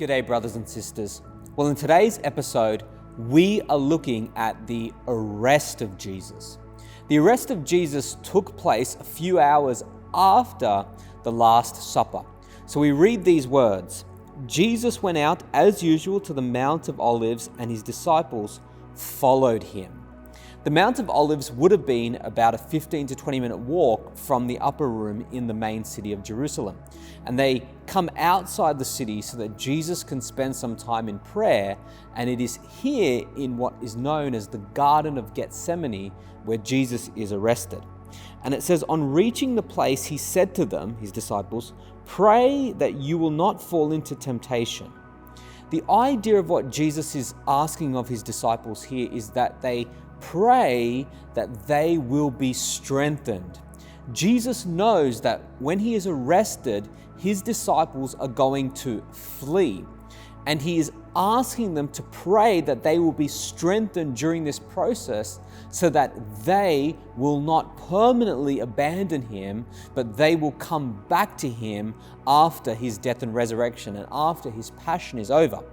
G'day, brothers and sisters. Well, in today's episode, we are looking at the arrest of Jesus. The arrest of Jesus took place a few hours after the Last Supper. So we read these words: Jesus went out as usual to the Mount of Olives, and his disciples followed him. The Mount of Olives would have been about a 15 to 20 minute walk from the upper room in the main city of Jerusalem. And they come outside the city so that Jesus can spend some time in prayer. And it is here in what is known as the Garden of Gethsemane where Jesus is arrested. And it says, on reaching the place, he said to them, his disciples, "Pray that you will not fall into temptation." The idea of what Jesus is asking of his disciples here is that they pray that they will be strengthened. Jesus knows that when he is arrested, his disciples are going to flee. And he is asking them to pray that they will be strengthened during this process so that they will not permanently abandon him, but they will come back to him after his death and resurrection and after his passion is over.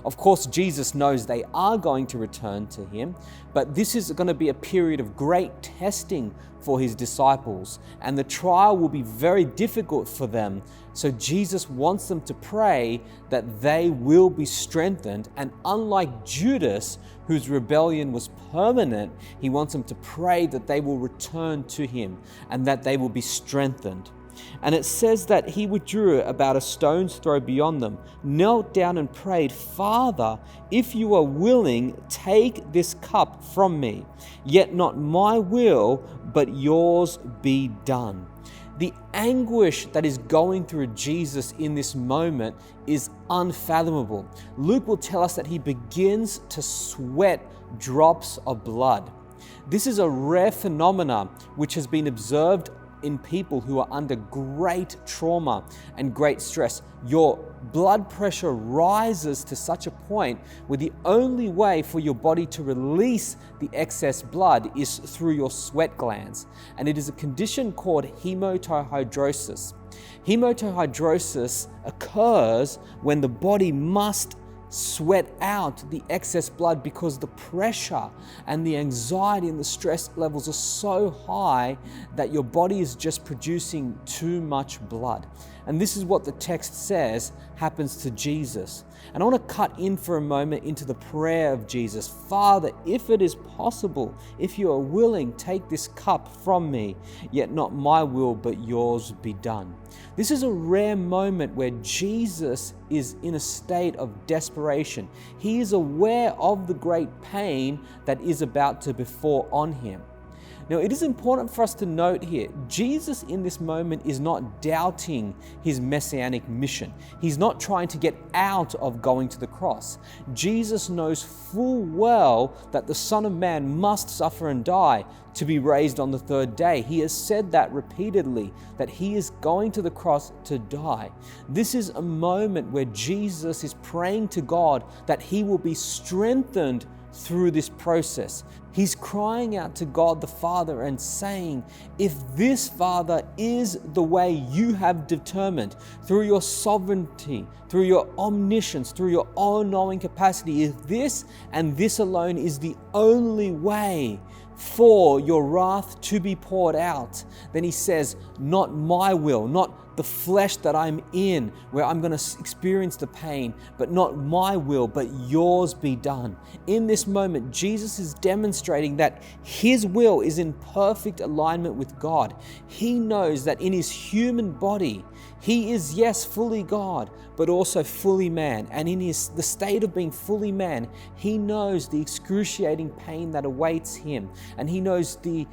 Of course, Jesus knows they are going to return to him, but this is going to be a period of great testing for his disciples, and the trial will be very difficult for them. So Jesus wants them to pray that they will be strengthened, and unlike Judas, whose rebellion was permanent, he wants them to pray that they will return to him and that they will be strengthened. And it says that he withdrew about a stone's throw beyond them, knelt down and prayed, "Father, if you are willing, take this cup from me. Yet not my will, but yours be done." The anguish that is going through Jesus in this moment is unfathomable. Luke will tell us that he begins to sweat drops of blood. This is a rare phenomenon which has been observed in people who are under great trauma and great stress. Your blood pressure rises to such a point where the only way for your body to release the excess blood is through your sweat glands. And it is a condition called hematohydrosis. Hematohydrosis occurs when the body must sweat out the excess blood because the pressure and the anxiety and the stress levels are so high that your body is just producing too much blood. And this is what the text says happens to Jesus. And I want to cut in for a moment into the prayer of Jesus. "Father, if it is possible, if you are willing, take this cup from me, yet not my will, but yours be done." This is a rare moment where Jesus is in a state of desperation. He is aware of the great pain that is about to befall on him. Now, it is important for us to note here, Jesus in this moment is not doubting his messianic mission. He's not trying to get out of going to the cross. Jesus knows full well that the Son of Man must suffer and die to be raised on the third day. He has said that repeatedly, that he is going to the cross to die. This is a moment where Jesus is praying to God that he will be strengthened through this process. He's crying out to God the Father and saying, if this, Father, is the way you have determined through your sovereignty, through your omniscience, through your all-knowing capacity, if this and this alone is the only way for your wrath to be poured out, then he says, not my will, not the flesh that I'm in, where I'm going to experience the pain, but not my will, but yours be done. In this moment, Jesus is demonstrating that his will is in perfect alignment with God. He knows that in his human body, he is, yes, fully God, but also fully man. And in the state of being fully man, he knows the excruciating pain that awaits him. And he knows the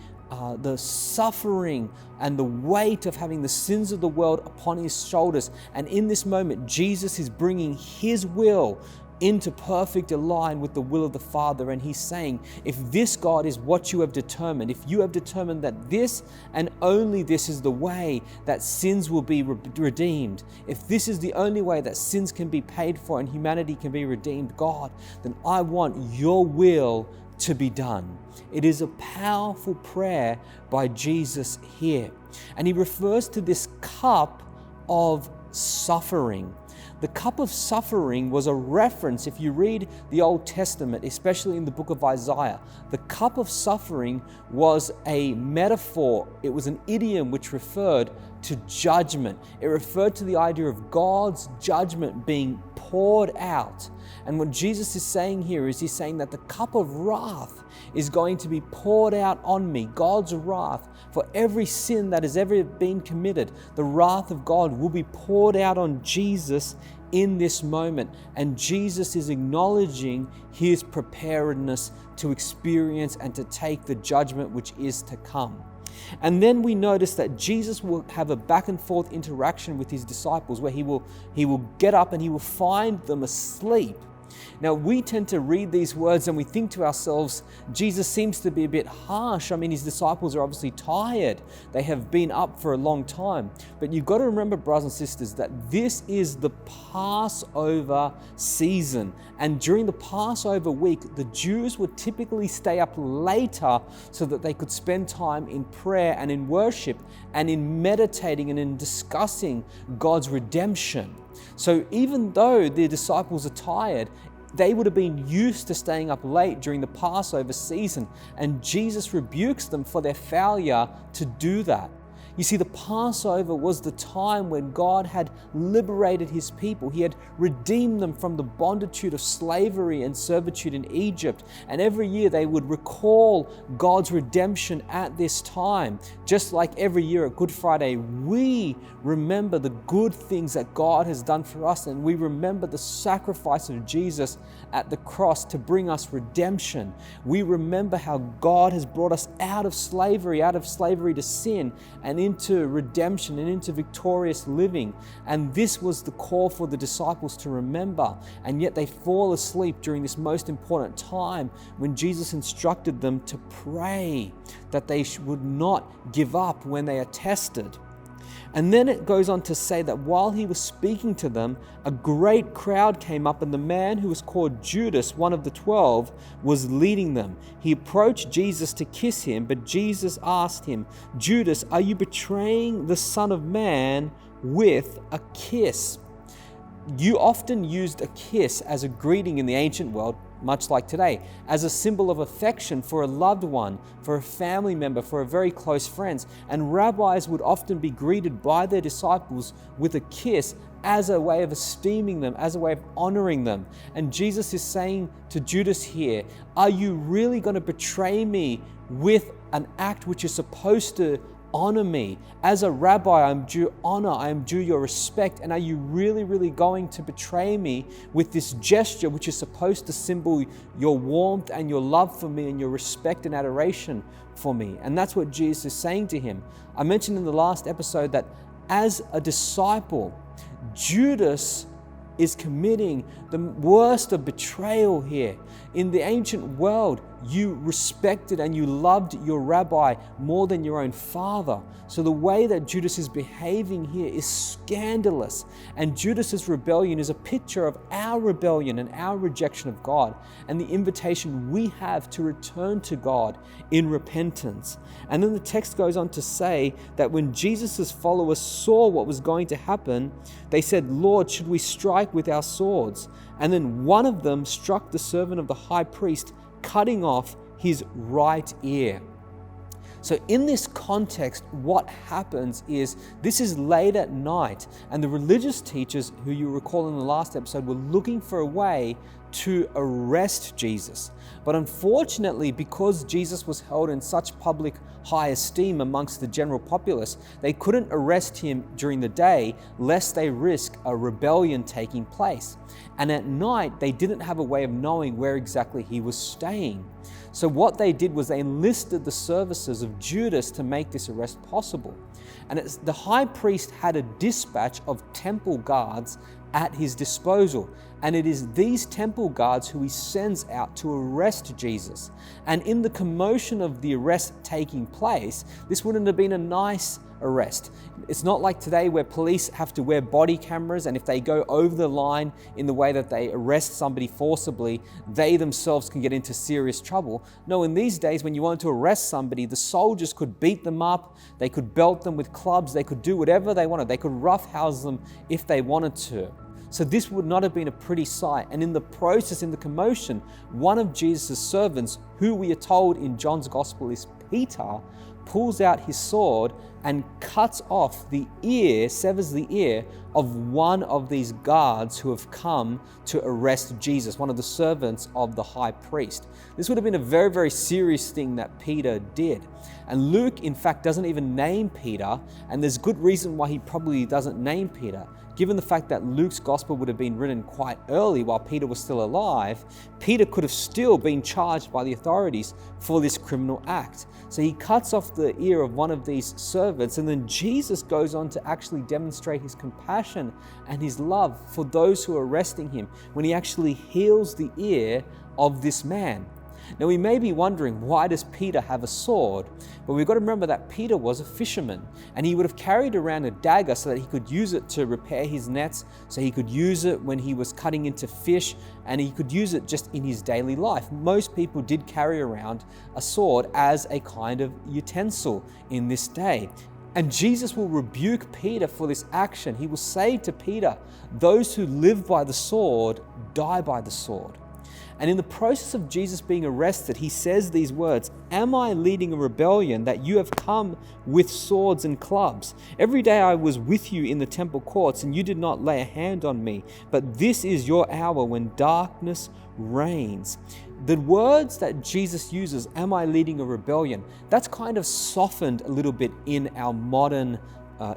suffering and the weight of having the sins of the world upon his shoulders. And in this moment, Jesus is bringing his will into perfect align with the will of the Father. And he's saying, if this, God, is what you have determined, if you have determined that this and only this is the way that sins will be redeemed, if this is the only way that sins can be paid for and humanity can be redeemed, God, then I want your will to be done. It is a powerful prayer by Jesus here. And he refers to this cup of suffering. The cup of suffering was a reference, if you read the Old Testament, especially in the book of Isaiah, the cup of suffering was a metaphor. It was an idiom which referred to judgment. It referred to the idea of God's judgment being poured out. And what Jesus is saying here is he's saying that the cup of wrath is going to be poured out on me, God's wrath for every sin that has ever been committed. The wrath of God will be poured out on Jesus in this moment. And Jesus is acknowledging his preparedness to experience and to take the judgment which is to come. And then we notice that Jesus will have a back and forth interaction with his disciples where he will get up and he will find them asleep. Now, we tend to read these words and we think to ourselves, Jesus seems to be a bit harsh. I mean, his disciples are obviously tired. They have been up for a long time. But you've got to remember, brothers and sisters, that this is the Passover season. And during the Passover week, the Jews would typically stay up later so that they could spend time in prayer and in worship and in meditating and in discussing God's redemption. So even though the disciples are tired, they would have been used to staying up late during the Passover season, and Jesus rebukes them for their failure to do that. You see, the Passover was the time when God had liberated his people. He had redeemed them from the bondage of slavery and servitude in Egypt. And every year they would recall God's redemption at this time. Just like every year at Good Friday, we remember the good things that God has done for us. And we remember the sacrifice of Jesus at the cross to bring us redemption. We remember how God has brought us out of slavery to sin, and into redemption and into victorious living. And this was the call for the disciples to remember. And yet they fall asleep during this most important time when Jesus instructed them to pray that they would not give up when they are tested. And then it goes on to say that while he was speaking to them, a great crowd came up, and the man who was called Judas, one of the 12, was leading them. He approached Jesus to kiss him, but Jesus asked him, "Judas, are you betraying the Son of Man with a kiss?" You often used a kiss as a greeting in the ancient world, much like today, as a symbol of affection for a loved one, for a family member, for a very close friend. And rabbis would often be greeted by their disciples with a kiss as a way of esteeming them, as a way of honoring them. And Jesus is saying to Judas here, are you really going to betray me with an act which is supposed to honor me? As a rabbi, I am due honor, I am due your respect. And are you really going to betray me with this gesture which is supposed to symbol your warmth and your love for me and your respect and adoration for me? And that's what Jesus is saying to him. I mentioned in the last episode that as a disciple, Judas is committing the worst of betrayal here. In the ancient world, you respected and you loved your rabbi more than your own father. So the way that Judas is behaving here is scandalous. And Judas's rebellion is a picture of our rebellion and our rejection of God, and the invitation we have to return to God in repentance. And then the text goes on to say that when Jesus' followers saw what was going to happen, they said, "Lord, should we strike with our swords?" And then one of them struck the servant of the high priest, cutting off his right ear. So in this context, what happens is this is late at night, and the religious teachers, who you recall in the last episode, were looking for a way to arrest Jesus. But unfortunately, because Jesus was held in such public high esteem amongst the general populace, they couldn't arrest him during the day lest they risk a rebellion taking place. And at night, they didn't have a way of knowing where exactly he was staying. So what they did was they enlisted the services of Judas to make this arrest possible. And the high priest had a dispatch of temple guards at his disposal. And it is these temple guards who he sends out to arrest Jesus. And in the commotion of the arrest taking place, this wouldn't have been a nice arrest. It's not like today where police have to wear body cameras, and if they go over the line in the way that they arrest somebody forcibly, they themselves can get into serious trouble. No, in these days, when you wanted to arrest somebody, the soldiers could beat them up, they could belt them with clubs, they could do whatever they wanted, they could roughhouse them if they wanted to. So this would not have been a pretty sight. And in the process, in the commotion, one of Jesus' servants, who we are told in John's Gospel is Peter, pulls out his sword and cuts off the ear, severs the ear of one of these guards who have come to arrest Jesus, one of the servants of the high priest. This would have been a very, very serious thing that Peter did. And Luke, in fact, doesn't even name Peter, and there's good reason why he probably doesn't name Peter. Given the fact that Luke's gospel would have been written quite early while Peter was still alive, Peter could have still been charged by the authorities for this criminal act. So he cuts off the ear of one of these servants, and then Jesus goes on to actually demonstrate his compassion and his love for those who are arresting him when he actually heals the ear of this man. Now we may be wondering, why does Peter have a sword? But we've got to remember that Peter was a fisherman, and he would have carried around a dagger so that he could use it to repair his nets, so he could use it when he was cutting into fish, and he could use it just in his daily life. Most people did carry around a sword as a kind of utensil in this day. And Jesus will rebuke Peter for this action. He will say to Peter, "Those who live by the sword die by the sword." And in the process of Jesus being arrested, he says these words, "Am I leading a rebellion that you have come with swords and clubs? Every day I was with you in the temple courts, and you did not lay a hand on me. But this is your hour when darkness reigns." The words that Jesus uses, "Am I leading a rebellion?" that's kind of softened a little bit in our modern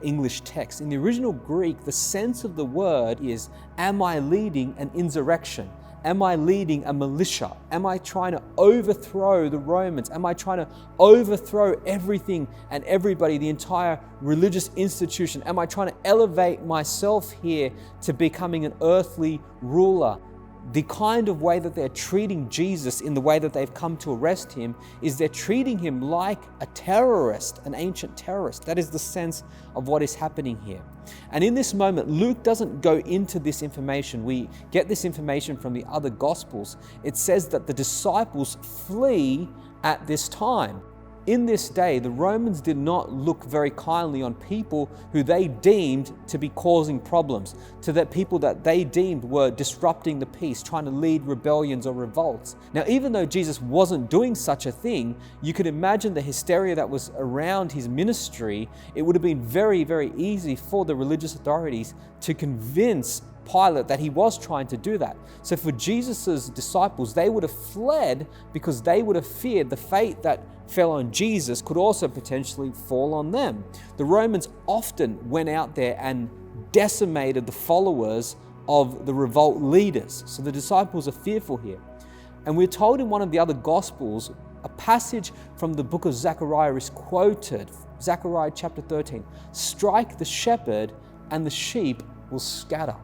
English text. In the original Greek, the sense of the word is, am I leading an insurrection? Am I leading a militia? Am I trying to overthrow the Romans? Am I trying to overthrow everything and everybody, the entire religious institution? Am I trying to elevate myself here to becoming an earthly ruler? The kind of way that they're treating Jesus in the way that they've come to arrest him is they're treating him like a terrorist, an ancient terrorist. That is the sense of what is happening here. And in this moment, Luke doesn't go into this information. We get this information from the other Gospels. It says that the disciples flee at this time. In this day, the Romans did not look very kindly on people who they deemed to be causing problems, to that people that they deemed were disrupting the peace, trying to lead rebellions or revolts. Now, even though Jesus wasn't doing such a thing, you could imagine the hysteria that was around his ministry. It would have been very, very easy for the religious authorities to convince Pilate that he was trying to do that. So for Jesus' disciples, they would have fled because they would have feared the fate that fell on Jesus could also potentially fall on them. The Romans often went out there and decimated the followers of the revolt leaders. So the disciples are fearful here. And we're told in one of the other Gospels, a passage from the book of Zechariah is quoted. Zechariah chapter 13, "Strike the shepherd and the sheep will scatter."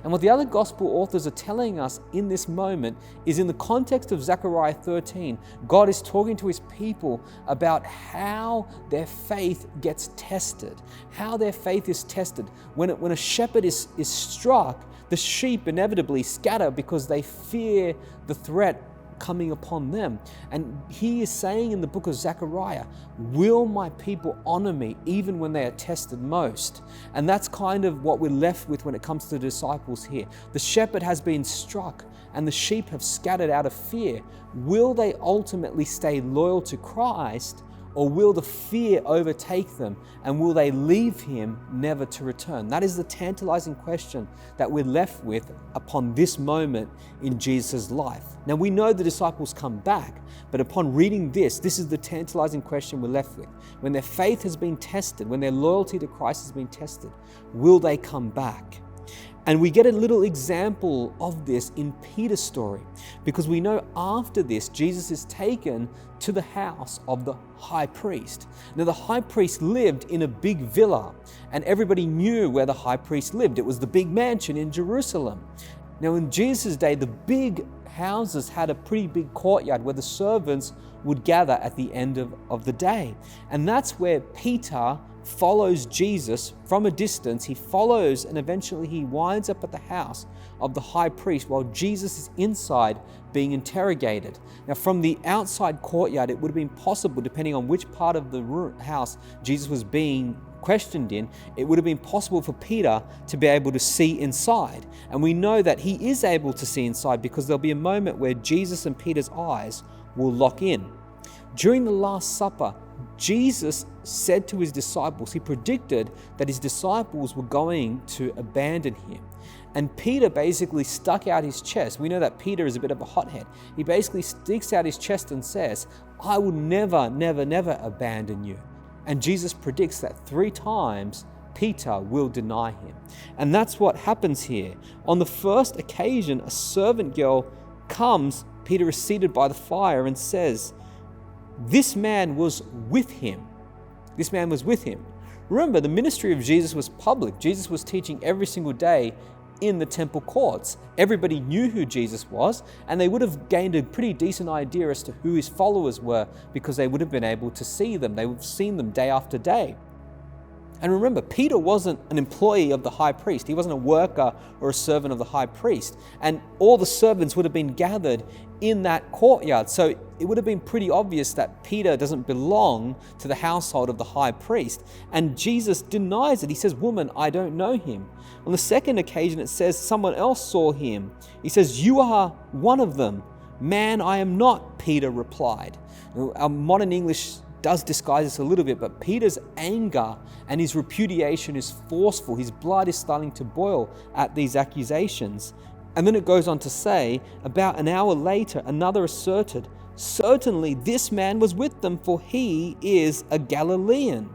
And what the other gospel authors are telling us in this moment is, in the context of Zechariah 13, God is talking to his people about how their faith gets tested, how their faith is tested. When a shepherd is struck, the sheep inevitably scatter because they fear the threat coming upon them. And he is saying in the book of Zechariah, will my people honor me even when they are tested most? And that's kind of what we're left with when it comes to the disciples here. The shepherd has been struck and the sheep have scattered out of fear. Will they ultimately stay loyal to Christ, or will the fear overtake them, and will they leave him never to return? That is the tantalizing question that we're left with upon this moment in Jesus' life. Now, we know the disciples come back, but upon reading this is the tantalizing question we're left with. When their faith has been tested, when their loyalty to Christ has been tested, will they come back? And we get a little example of this in Peter's story, because we know after this, Jesus is taken to the house of the high priest. Now, the high priest lived in a big villa, and everybody knew where the high priest lived. It was the big mansion in Jerusalem. Now, in Jesus' day, the big houses had a pretty big courtyard where the servants would gather at the end of the day. And that's where Peter follows Jesus from a distance. He follows, and eventually he winds up at the house of the high priest while Jesus is inside being interrogated. Now, from the outside courtyard, it would have been possible, depending on which part of the house Jesus was being questioned in, it would have been possible for Peter to be able to see inside. And we know that he is able to see inside because there'll be a moment where Jesus and Peter's eyes will lock in. During the Last Supper, Jesus said to his disciples, he predicted that his disciples were going to abandon him. And Peter basically stuck out his chest. We know that Peter is a bit of a hothead. He basically sticks out his chest and says, I will never, never, never abandon you. And Jesus predicts that 3 times Peter will deny him. And that's what happens here. On the first occasion, a servant girl comes, Peter is seated by the fire, and says, this man was with him. This man was with him. Remember, the ministry of Jesus was public. Jesus was teaching every single day in the temple courts. Everybody knew who Jesus was, and they would have gained a pretty decent idea as to who his followers were because they would have been able to see them. They would have seen them day after day. And remember, Peter wasn't an employee of the high priest. He wasn't a worker or a servant of the high priest. And all the servants would have been gathered in that courtyard. So it would have been pretty obvious that Peter doesn't belong to the household of the high priest. And Jesus denies it. He says, woman, I don't know him. On the second occasion, it says someone else saw him. He says, you are one of them. Man, I am not, Peter replied. Our modern English does disguise this a little bit, but Peter's anger and his repudiation is forceful. His blood is starting to boil at these accusations. And then it goes on to say, about an hour later, another asserted, certainly this man was with them, for he is a Galilean.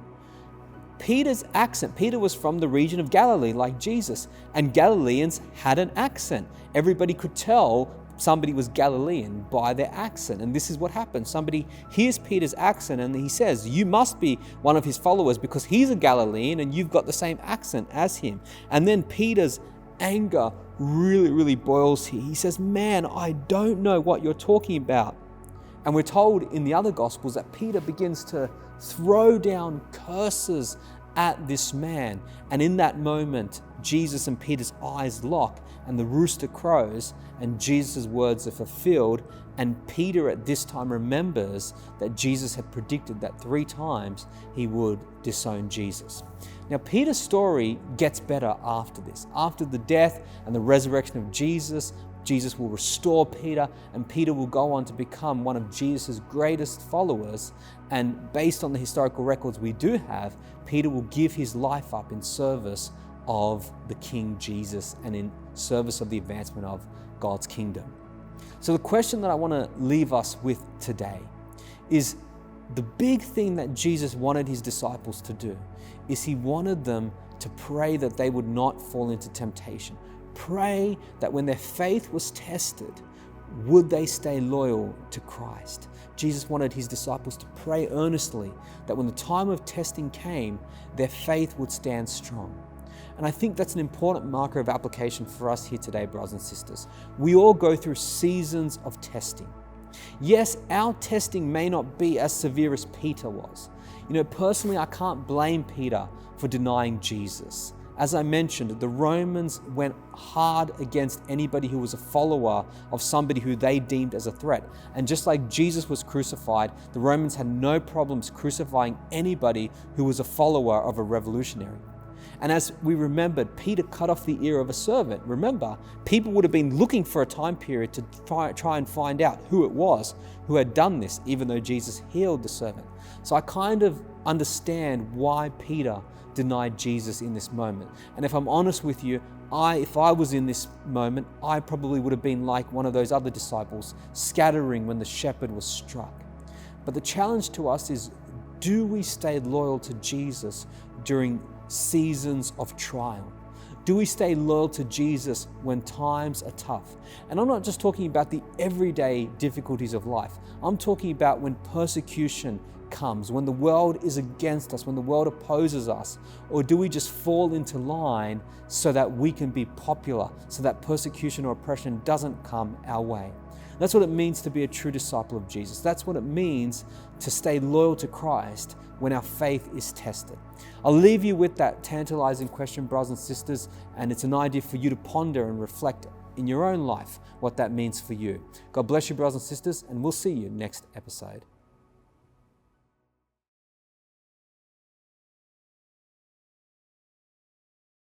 Peter's accent, Peter was from the region of Galilee like Jesus, and Galileans had an accent. Everybody could tell somebody was Galilean by their accent. And this is what happens. Somebody hears Peter's accent and he says, you must be one of his followers because he's a Galilean and you've got the same accent as him. And then Peter's anger really boils here. He says, man, I don't know what you're talking about. And we're told in the other Gospels that Peter begins to throw down curses at this man. And in that moment, Jesus and Peter's eyes lock and the rooster crows and Jesus' words are fulfilled. And Peter at this time remembers that Jesus had predicted that 3 times he would disown Jesus. Now, Peter's story gets better after this. After the death and the resurrection of Jesus, Jesus will restore Peter, and Peter will go on to become one of Jesus' greatest followers. And based on the historical records we do have, Peter will give his life up in service of the King Jesus and in service of the advancement of God's kingdom. So the question that I want to leave us with today is the big thing that Jesus wanted his disciples to do is he wanted them to pray that they would not fall into temptation. Pray that when their faith was tested, would they stay loyal to Christ? Jesus wanted his disciples to pray earnestly that when the time of testing came, their faith would stand strong. And I think that's an important marker of application for us here today, brothers and sisters. We all go through seasons of testing. Yes, our testing may not be as severe as Peter was. Personally, I can't blame Peter for denying Jesus. As I mentioned, the Romans went hard against anybody who was a follower of somebody who they deemed as a threat. And just like Jesus was crucified, the Romans had no problems crucifying anybody who was a follower of a revolutionary. And as we remembered, Peter cut off the ear of a servant. Remember, people would have been looking for a time period to try and find out who it was who had done this, even though Jesus healed the servant. So I kind of understand why Peter denied Jesus in this moment. And if I'm honest with you, if I was in this moment, I probably would have been like one of those other disciples, scattering when the shepherd was struck. But the challenge to us is, do we stay loyal to Jesus during seasons of trial? Do we stay loyal to Jesus when times are tough? And I'm not just talking about the everyday difficulties of life. I'm talking about when persecution comes, when the world is against us, when the world opposes us. Or do we just fall into line so that we can be popular, so that persecution or oppression doesn't come our way? That's what it means to be a true disciple of Jesus. That's what it means to stay loyal to Christ when our faith is tested. I'll leave you with that tantalizing question, brothers and sisters, and it's an idea for you to ponder and reflect in your own life what that means for you. God bless you, brothers and sisters, and we'll see you next episode.